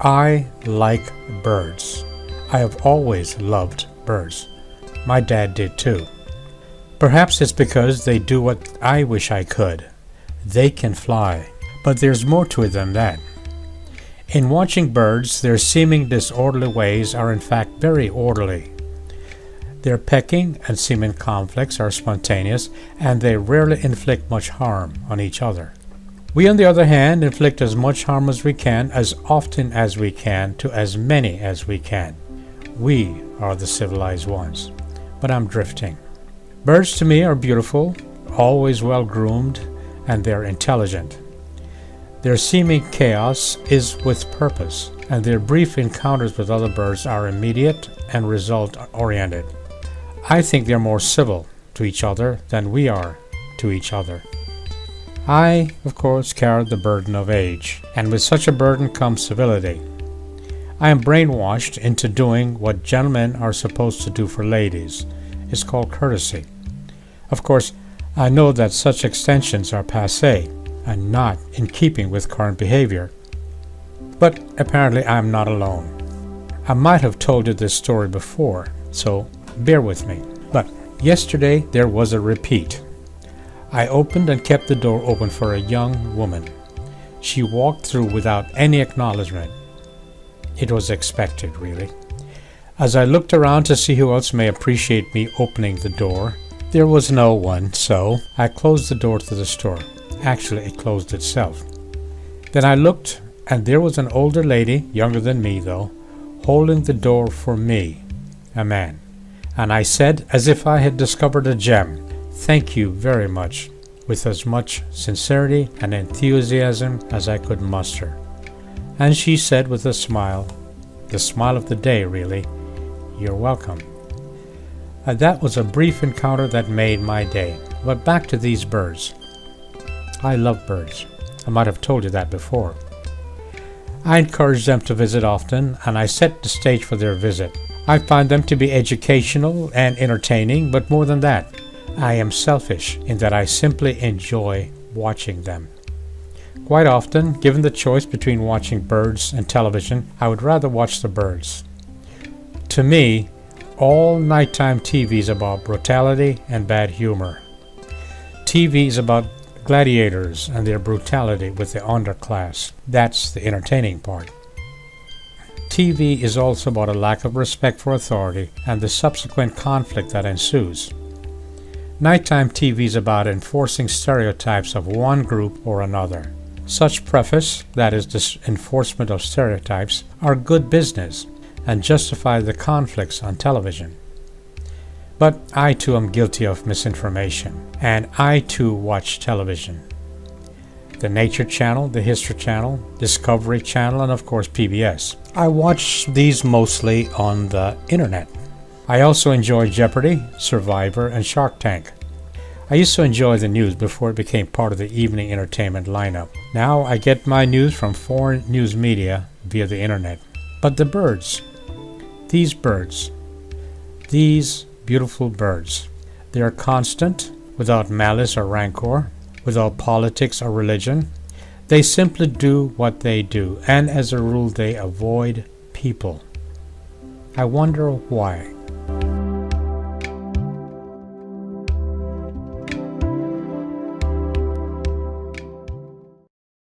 I like birds. I have always loved birds. My dad did too. Perhaps it's because they do what I wish I could. They can fly, but there's more to it than that. In watching birds, their seeming disorderly ways are in fact very orderly. Their pecking and seeming conflicts are spontaneous, and they rarely inflict much harm on each other. We, on the other hand, inflict as much harm as we can, as often as we can, to as many as we can. We are the civilized ones. But I'm drifting. Birds to me are beautiful, always well groomed, and they're intelligent. Their seeming chaos is with purpose, and their brief encounters with other birds are immediate and result-oriented. I think they're more civil to each other than we are to each other. I, of course, carry the burden of age, and with such a burden comes civility. I am brainwashed into doing what gentlemen are supposed to do for ladies. It's called courtesy. Of course, I know that such extensions are passé and not in keeping with current behavior. But apparently I'm not alone. I might have told you this story before, so bear with me. But yesterday there was a repeat. I opened and kept the door open for a young woman. She walked through without any acknowledgement. It was expected, really. As I looked around to see who else may appreciate me opening the door, there was no one, so I closed the door to the store. Actually, it closed itself. Then I looked, and there was an older lady, younger than me though, holding the door for me, a man. And I said, as if I had discovered a gem, "Thank you very much," with as much sincerity and enthusiasm as I could muster. And she said with a smile, the smile of the day really, "You're welcome." And that was a brief encounter that made my day. But back to these birds. I love birds. I might have told you that before. I encourage them to visit often, and I set the stage for their visit. I find them to be educational and entertaining, but more than that, I am selfish in that I simply enjoy watching them. Quite often, given the choice between watching birds and television, I would rather watch the birds. To me, all nighttime TV is about brutality and bad humor. TV is about gladiators and their brutality with the underclass. That's the entertaining part. TV is also about a lack of respect for authority and the subsequent conflict that ensues. Nighttime TV is about enforcing stereotypes of one group or another. Such preface, that is the enforcement of stereotypes, are good business and justify the conflicts on television. But I too am guilty of misinformation, and I too watch television. The Nature Channel, the History Channel, Discovery Channel, and of course PBS. I watch these mostly on the internet. I also enjoy Jeopardy, Survivor, and Shark Tank. I used to enjoy the news before it became part of the evening entertainment lineup. Now I get my news from foreign news media via the internet. But the birds, these beautiful birds, they are constant, without malice or rancor, without politics or religion. They simply do what they do, and as a rule they avoid people. I wonder why.